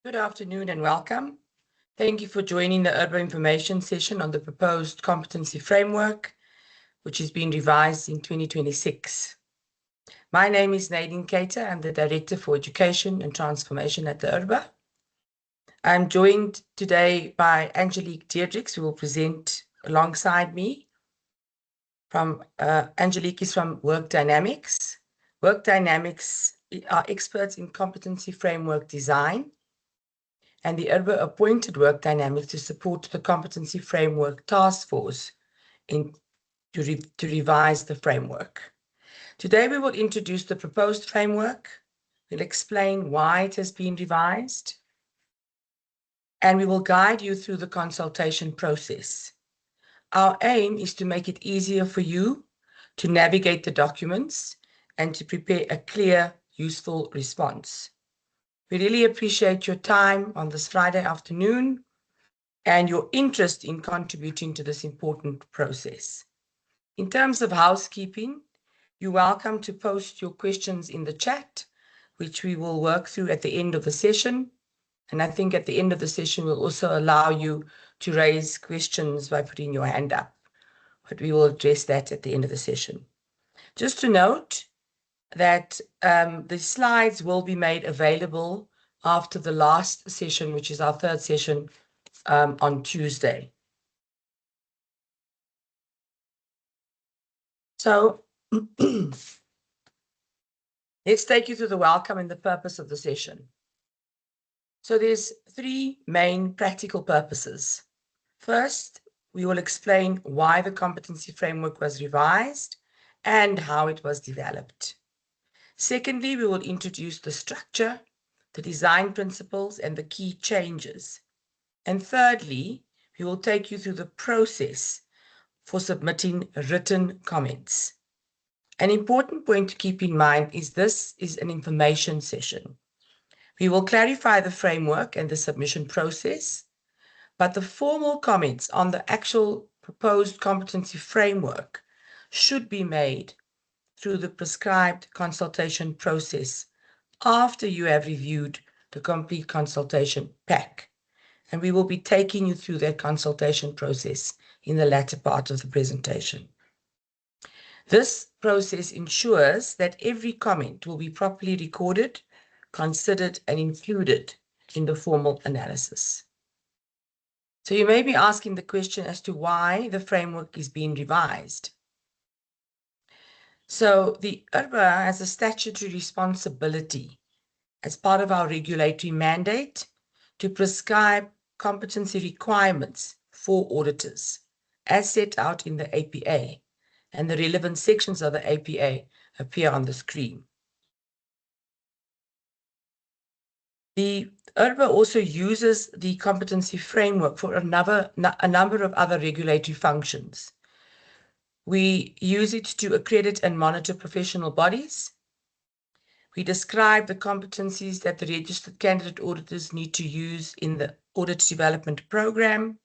Good afternoon and welcome. Thank you for joining the IRBA information session on the proposed competency framework, which has been revised in 2026. My name is Nadine Cater. I'm the Director for Education and Transformation at the IRBA. I'm joined today by Angelique Deirdricks, who will present alongside me. Angelique is from Work Dynamics. Work Dynamics are experts in competency framework design, and the IRBA appointed Work Dynamics to support the Competency Framework Task Force to revise the framework. Today we will introduce the proposed framework, we'll explain why it has been revised, and we will guide you through the consultation process. Our aim is to make it easier for you to navigate the documents and to prepare a clear, useful response. We really appreciate your time on this Friday afternoon and your interest in contributing to this important process. In terms of housekeeping, you're welcome to post your questions in the chat, which we will work through at the end of the session. And I think at the end of the session, we'll also allow you to raise questions by putting your hand up, but we will address that at the end of the session. Just to note that the slides will be made available after the last session, which is our third session on Tuesday. So let's take you through the welcome and the purpose of the session. So there's three main practical purposes. First, we will explain why the competency framework was revised and how it was developed. Secondly, we will introduce the structure, the design principles, and the key changes. And thirdly, we will take you through the process for submitting written comments. An important point to keep in mind is this is an information session. We will clarify the framework and the submission process, but the formal comments on the actual proposed competency framework should be made through the prescribed consultation process after you have reviewed the complete consultation pack. And we will be taking you through that consultation process in the latter part of the presentation. This process ensures that every comment will be properly recorded, considered, and included in the formal analysis. So you may be asking the question as to why the framework is being revised. So the IRBA has a statutory responsibility as part of our regulatory mandate to prescribe competency requirements for auditors as set out in the APA, and the relevant sections of the APA appear on the screen. The IRBA also uses the competency framework for a number of other regulatory functions. We use it to accredit and monitor professional bodies. We describe the competencies that the registered candidate auditors need to use in the audit development program.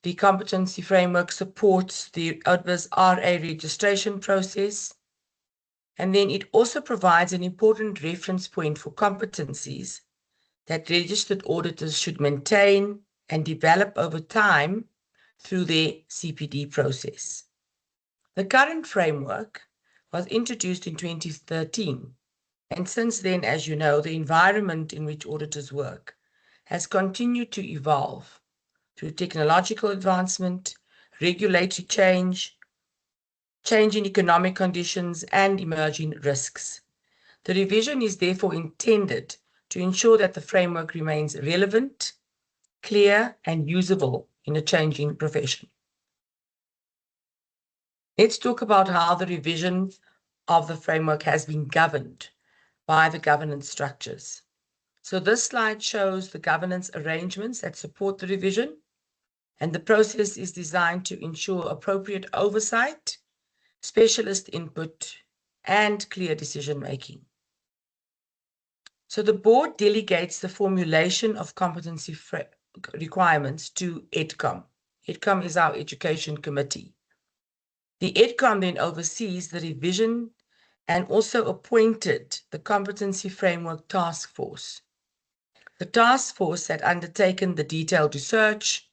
The competency framework supports the IRBA's RA registration process. And then it also provides an important reference point for competencies that registered auditors should maintain and develop over time through their CPD process. The current framework was introduced in 2013, and since then, as you know, the environment in which auditors work has continued to evolve through technological advancement, regulatory change in economic conditions, and emerging risks. The revision is therefore intended to ensure that the framework remains relevant, clear, and usable in a changing profession. Let's talk about how the revision of the framework has been governed by the governance structures. So this slide shows the governance arrangements that support the revision, and the process is designed to ensure appropriate oversight, specialist input, and clear decision-making. So the board delegates the formulation of competency requirements to EDCOM. EDCOM is our education committee. The EDCOM then oversees the revision and also appointed the Competency Framework Task Force. The task force had undertaken the detailed research,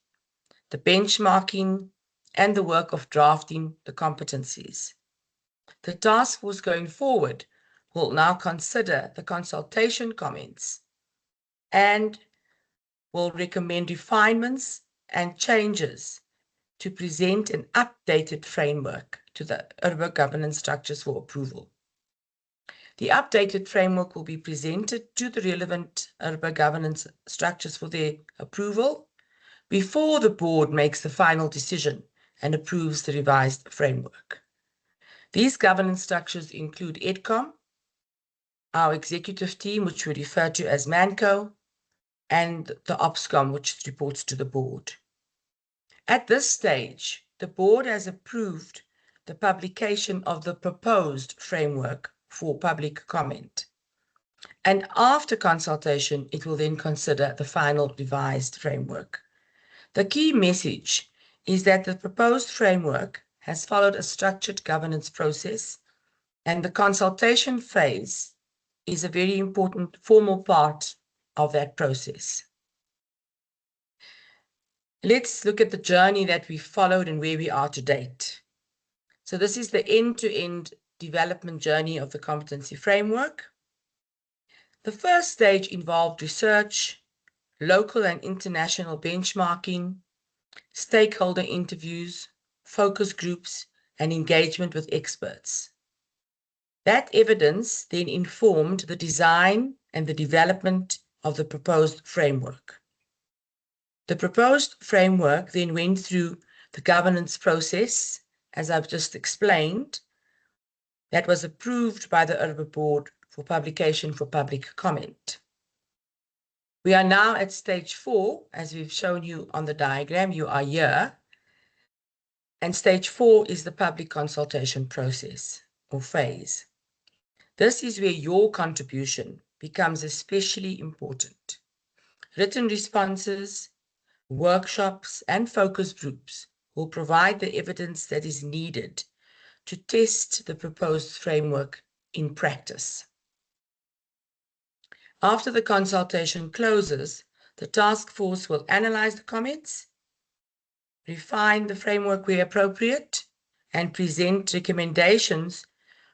the benchmarking, and the work of drafting the competencies. The task force going forward will now consider the consultation comments and will recommend refinements and changes to present an updated framework to the IRBA governance structures for approval. The updated framework will be presented to the relevant IRBA governance structures for their approval before the board makes the final decision and approves the revised framework. These governance structures include EDCOM, our executive team, which we refer to as MANCO, and the OPSCOM, which reports to the board. At this stage, the board has approved the publication of the proposed framework for public comment. And after consultation, it will then consider the final revised framework. The key message is that the proposed framework has followed a structured governance process, and the consultation phase is a very important formal part of that process. Let's look at the journey that we followed and where we are to date. So this is the end-to-end development journey of the competency framework. The first stage involved research, local and international benchmarking, stakeholder interviews, focus groups, and engagement with experts. That evidence then informed the design and the development of the proposed framework. The proposed framework then went through the governance process, as I've just explained, that was approved by the IRBA board for publication for public comment. We are now at stage 4, as we've shown you on the diagram, you are here. And stage 4 is the public consultation process or phase. This is where your contribution becomes especially important. Written responses, workshops, and focus groups will provide the evidence that is needed to test the proposed framework in practice. After the consultation closes, the task force will analyze the comments, refine the framework where appropriate, and present recommendations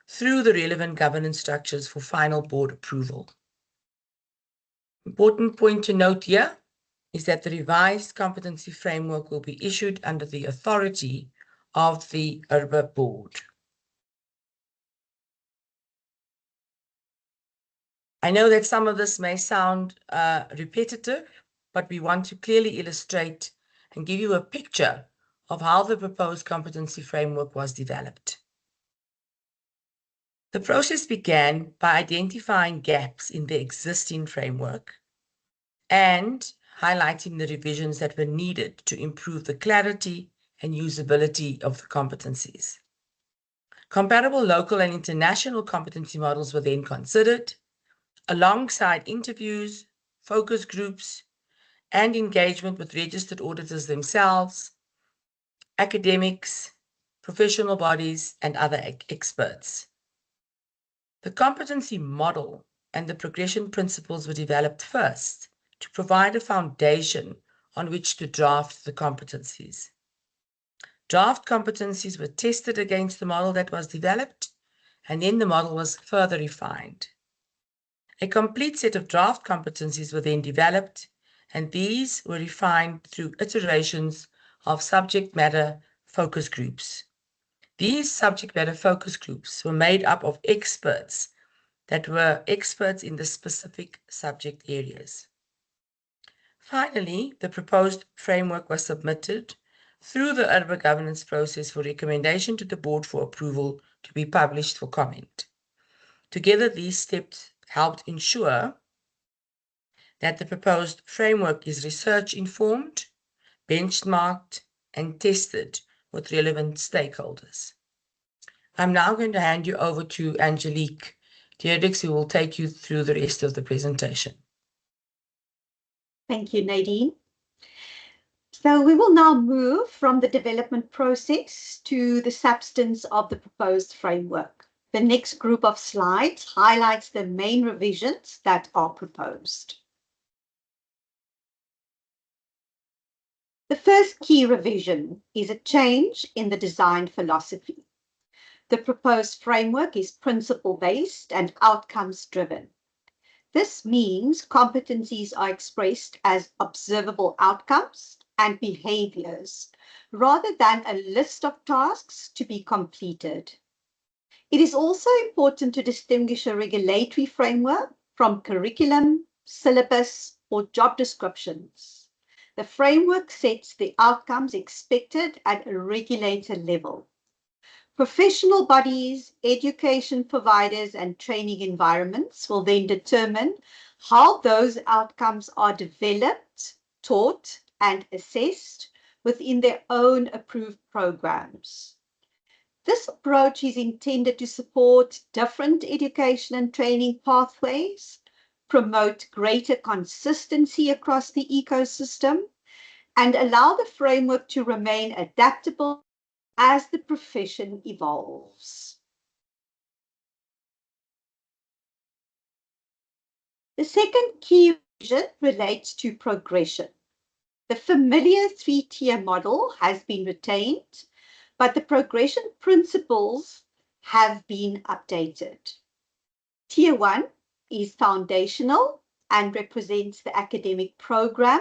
through the relevant governance structures for final board approval. Important point to note here is that the revised competency framework will be issued under the authority of the IRBA board. I know that some of this may sound repetitive, but we want to clearly illustrate and give you a picture of how the proposed competency framework was developed. The process began by identifying gaps in the existing framework and highlighting the revisions that were needed to improve the clarity and usability of the competencies. Comparable local and international competency models were then considered, alongside interviews, focus groups, and engagement with registered auditors themselves, academics, professional bodies, and other experts. The competency model and the progression principles were developed first to provide a foundation on which to draft the competencies. Draft competencies were tested against the model that was developed, and then the model was further refined. A complete set of draft competencies were then developed, and these were refined through iterations of subject matter focus groups. These subject matter focus groups were made up of experts that were experts in the specific subject areas. Finally, the proposed framework was submitted through the IRBA governance process for recommendation to the board for approval to be published for comment. Together, these steps helped ensure that the proposed framework is research-informed, benchmarked, and tested with relevant stakeholders. I'm now going to hand you over to Angelique Dierdix, who will take you through the rest of the presentation. Thank you, Nadine. So we will now move from the development process to the substance of the proposed framework. The next group of slides highlights the main revisions that are proposed. The first key revision is a change in the design philosophy. The proposed framework is principle-based and outcomes-driven. This means competencies are expressed as observable outcomes and behaviors, rather than a list of tasks to be completed. It is also important to distinguish a regulatory framework from curriculum, syllabus, or job descriptions. The framework sets the outcomes expected at a regulator level. Professional bodies, education providers, and training environments will then determine how those outcomes are developed, taught, and assessed within their own approved programs. This approach is intended to support different education and training pathways, promote greater consistency across the ecosystem, and allow the framework to remain adaptable as the profession evolves. The second key revision relates to progression. The familiar three-tier model has been retained, but the progression principles have been updated. Tier 1 is foundational and represents the academic program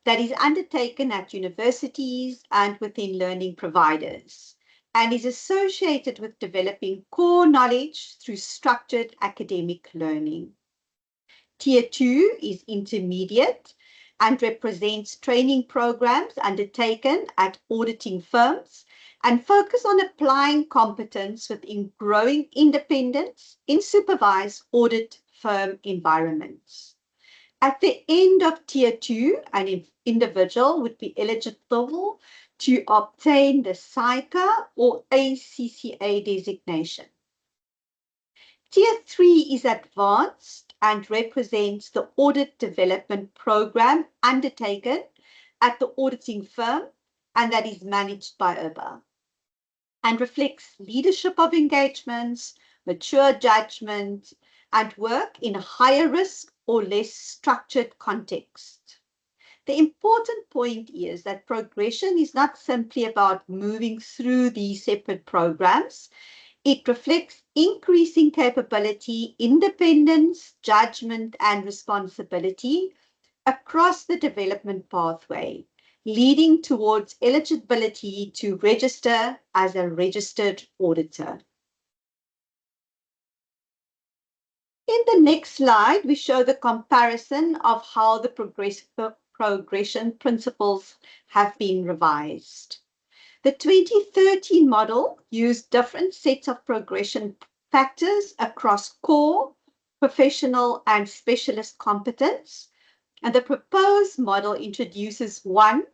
that is undertaken at universities and within learning providers, and is associated with developing core knowledge through structured academic learning. Tier 2 is intermediate and represents training programs undertaken at auditing firms and focus on applying competence within growing independence in supervised audit firm environments. At the end of Tier 2, an individual would be eligible to obtain the SAICA or ACCA designation. Tier 3 is advanced and represents the audit development program undertaken at the auditing firm and that is managed by IRBA and reflects leadership of engagements, mature judgment, and work in a higher risk or less structured context. The important point is that progression is not simply about moving through these separate programs. It reflects increasing capability, independence, judgment, and responsibility across the development pathway, leading towards eligibility to register as a registered auditor. In the next slide, we show the comparison of how the progression principles have been revised. The 2013 model used different sets of progression factors across core, professional, and specialist competence, and the proposed model introduces one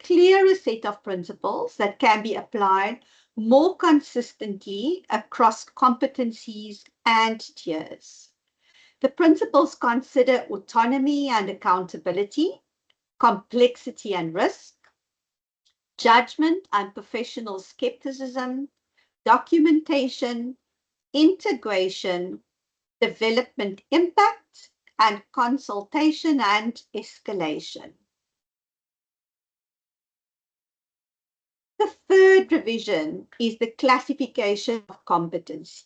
clearer set of principles that can be applied more consistently across competencies and tiers. The principles consider autonomy and accountability, complexity and risk, judgment and professional skepticism, documentation, integration, development impact, and consultation and escalation. The third revision is the classification of competencies.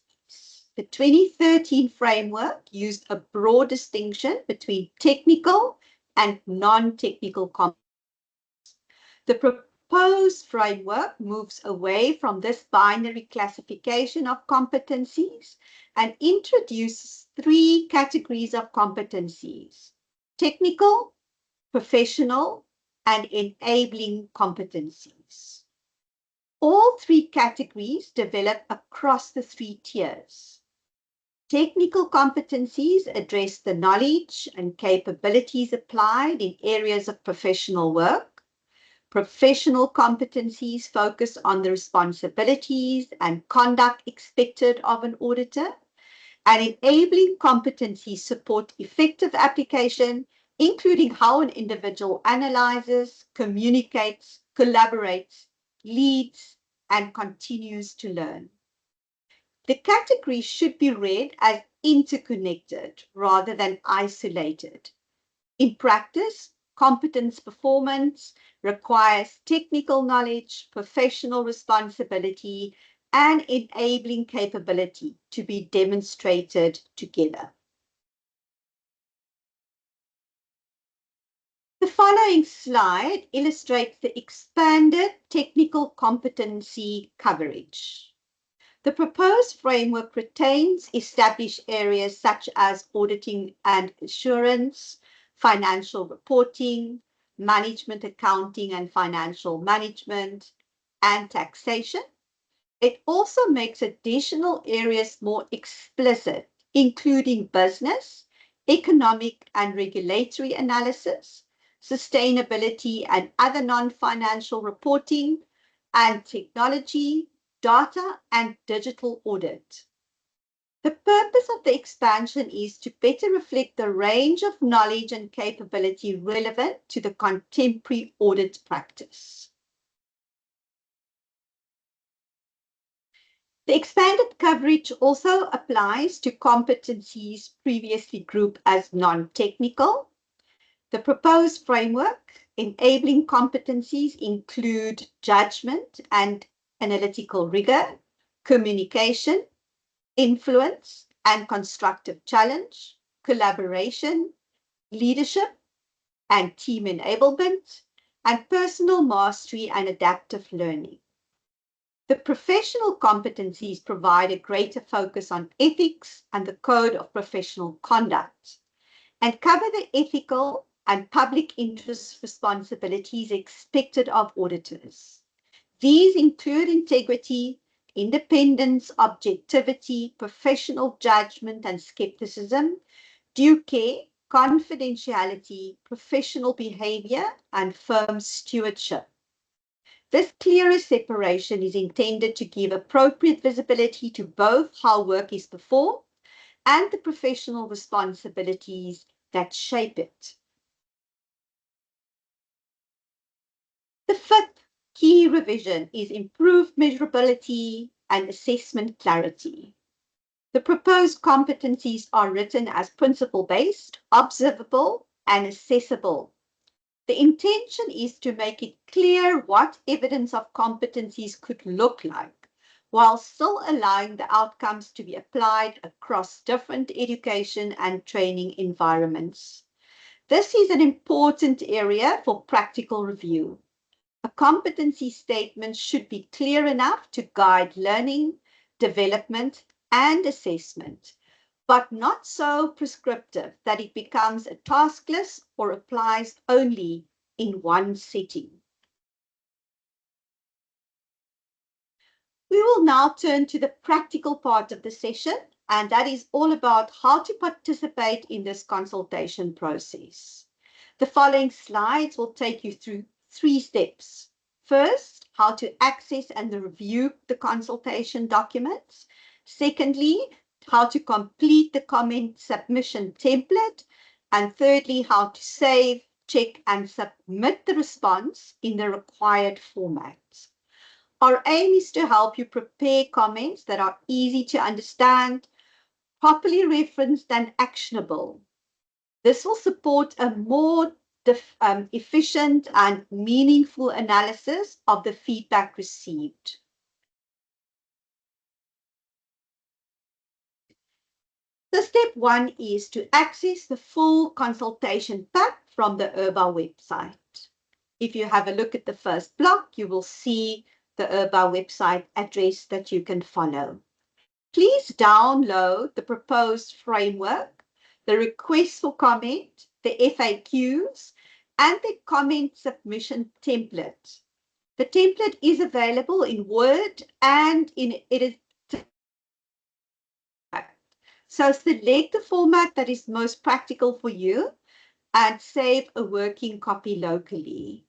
The 2013 framework used a broad distinction between technical and non-technical competencies. The proposed framework moves away from this binary classification of competencies and introduces three categories of competencies: technical, professional, and enabling competencies. All three categories develop across the three tiers. Technical competencies address the knowledge and capabilities applied in areas of professional work. Professional competencies focus on the responsibilities and conduct expected of an auditor. And enabling competencies support effective application, including how an individual analyzes, communicates, collaborates, leads, and continues to learn. The category should be read as interconnected rather than isolated. In practice, competence performance requires technical knowledge, professional responsibility, and enabling capability to be demonstrated together. The following slide illustrates the expanded technical competency coverage. The proposed framework retains established areas such as auditing and assurance, financial reporting, management accounting and financial management, and taxation. It also makes additional areas more explicit, including business, economic and regulatory analysis, sustainability and other non-financial reporting, and technology, data, and digital audit. The purpose of the expansion is to better reflect the range of knowledge and capability relevant to the contemporary audit practice. The expanded coverage also applies to competencies previously grouped as non-technical. The proposed framework enabling competencies include judgment and analytical rigor, communication, influence and constructive challenge, collaboration, leadership and team enablement, and personal mastery and adaptive learning. The professional competencies provide a greater focus on ethics and the code of professional conduct, and cover the ethical and public interest responsibilities expected of auditors. These include integrity, independence, objectivity, professional judgment and skepticism, due care, confidentiality, professional behavior, and firm stewardship. This clearer separation is intended to give appropriate visibility to both how work is performed and the professional responsibilities that shape it. The fifth key revision is improved measurability and assessment clarity. The proposed competencies are written as principle-based, observable, and assessable. The intention is to make it clear what evidence of competencies could look like, while still allowing the outcomes to be applied across different education and training environments. This is an important area for practical review. A competency statement should be clear enough to guide learning, development, and assessment, but not so prescriptive that it becomes a task list or applies only in one setting. We will now turn to the practical part of the session, and that is all about how to participate in this consultation process. The following slides will take you through 3 steps. First, how to access and review the consultation documents. Secondly, how to complete the comment submission template. And thirdly, how to save, check, and submit the response in the required format. Our aim is to help you prepare comments that are easy to understand, properly referenced, and actionable. This will support a more efficient and meaningful analysis of the feedback received. So step 1 is to access the full consultation pack from the IRBA website. If you have a look at the first block, you will see the IRBA website address that you can follow. Please download the proposed framework, the request for comment, the FAQs, and the comment submission template. The template is available in Word and in edit. So select the format that is most practical for you and save a working copy locally.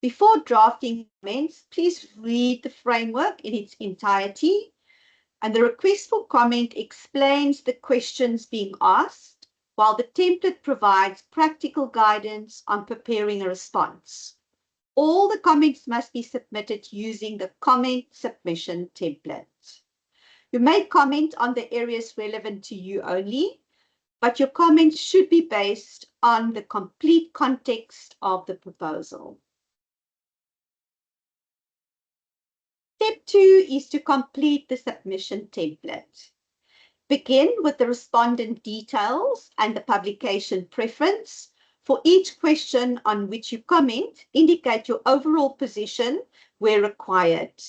Before drafting comments, please read the framework in its entirety, and the request for comment explains the questions being asked, while the template provides practical guidance on preparing a response. All the comments must be submitted using the comment submission template. You may comment on the areas relevant to you only. but your comments should be based on the complete context of the proposal. Step 2 is to complete the submission template. Begin with the respondent details and the publication preference. For each question on which you comment, indicate your overall position where required.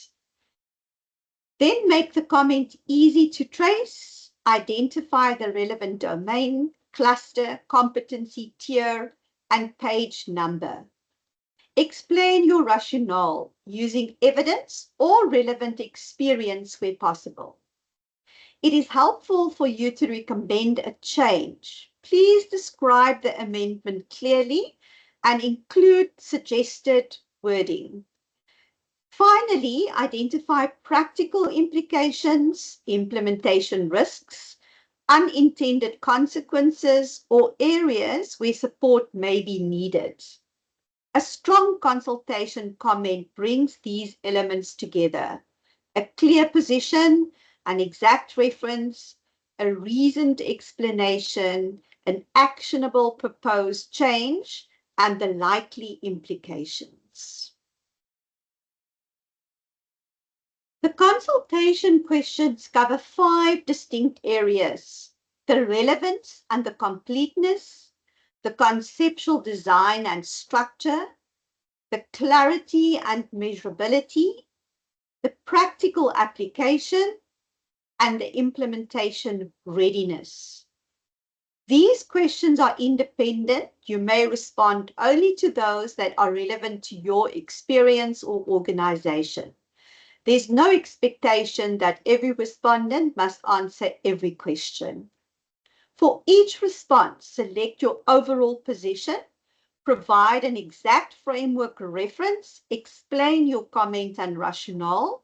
Then make the comment easy to trace, identify the relevant domain, cluster, competency tier, and page number. Explain your rationale using evidence or relevant experience where possible. It is helpful for you to recommend a change. Please describe the amendment clearly and include suggested wording. Finally, identify practical implications, implementation risks, unintended consequences, or areas where support may be needed. A strong consultation comment brings these elements together: a clear position, an exact reference, a reasoned explanation, an actionable proposed change, and the likely implications. The consultation questions cover 5 distinct areas: the relevance and the completeness, the conceptual design and structure, the clarity and measurability, the practical application, and the implementation readiness. These questions are independent. You may respond only to those that are relevant to your experience or organization. There's no expectation that every respondent must answer every question. For each response, select your overall position, provide an exact framework reference, explain your comment and rationale,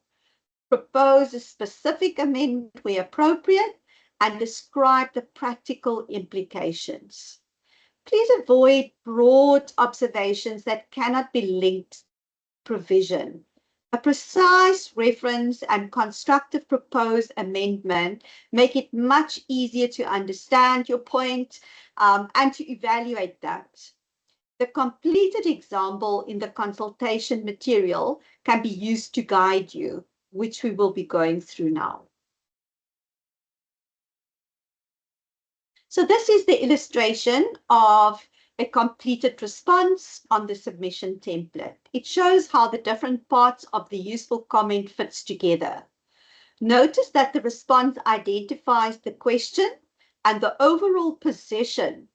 propose a specific amendment where appropriate, and describe the practical implications. Please avoid broad observations that cannot be linked to provision. A precise reference and constructive proposed amendment make it much easier to understand your point and to evaluate that. The completed example in the consultation material can be used to guide you, which we will be going through now. So this is the illustration of a completed response on the submission template. It shows how the different parts of the useful comment fits together. Notice that the response identifies the question and the overall position,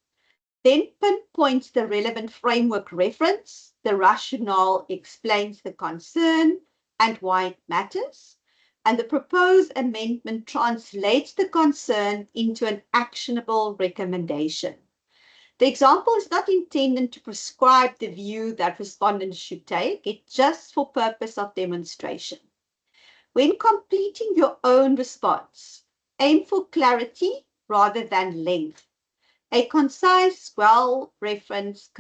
then pinpoints the relevant framework reference, the rationale explains the concern and why it matters, and the proposed amendment translates the concern into an actionable recommendation. The example is not intended to prescribe the view that respondents should take. It's just for purpose of demonstration. When completing your own response, aim for clarity rather than length. A concise, well-referenced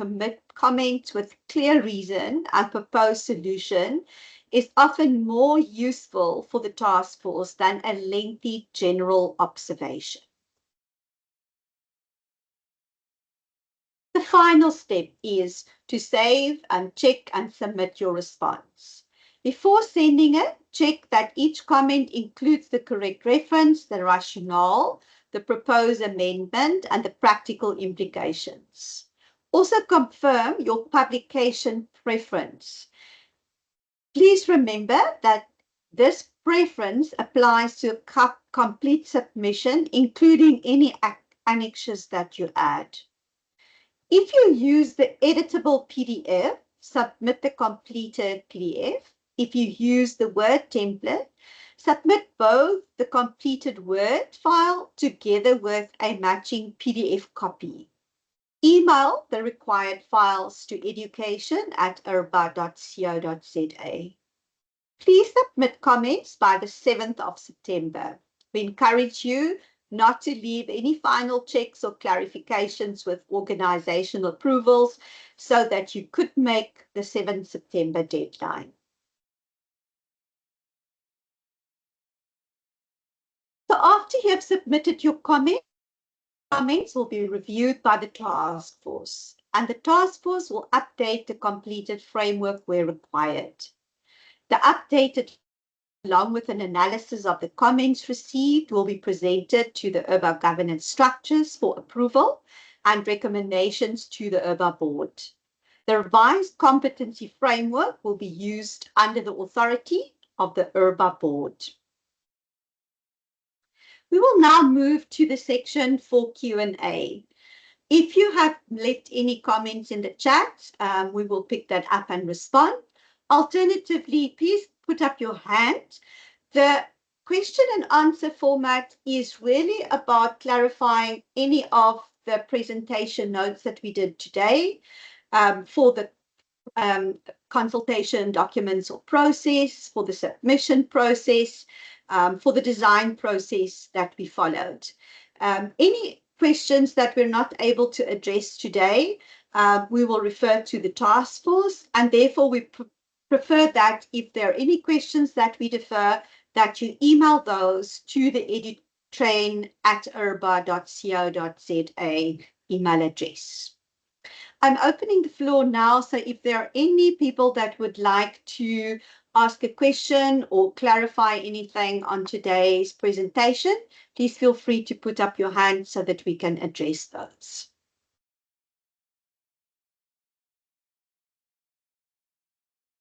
comment with clear reason and proposed solution is often more useful for the task force than a lengthy general observation. The final step is to save and check and submit your response. Before sending it, check that each comment includes the correct reference, the rationale, the proposed amendment, and the practical implications. Also confirm your publication preference. Please remember that this preference applies to a complete submission, including any annexes that you add. If you use the editable PDF, submit the completed PDF. If you use the Word template, submit both the completed Word file together with a matching PDF copy. Email the required files to education@irba.co.za. Please submit comments by the 7th of September. We encourage you not to leave any final checks or clarifications with organizational approvals so that you could make the 7th September deadline. So after you have submitted your comment, comments will be reviewed by the task force, and the task force will update the completed framework where required. The updated, along with an analysis of the comments received, will be presented to the IRBA governance structures for approval and recommendations to the IRBA board. The revised competency framework will be used under the authority of the IRBA board. We will now move to the section for Q&A. If you have left any comments in the chat, we will pick that up and respond. Alternatively, please put up your hand. The question and answer format is really about clarifying any of the presentation notes that we did today for the consultation documents or process, for the submission process, for the design process that we followed. Any questions that we're not able to address today, we will refer to the task force, and therefore we prefer that if there are any questions that we defer, that you email those to the edutrain@irba.co.za email address. I'm opening the floor now, so if there are any people that would like to ask a question or clarify anything on today's presentation, please feel free to put up your hand so that we can address those.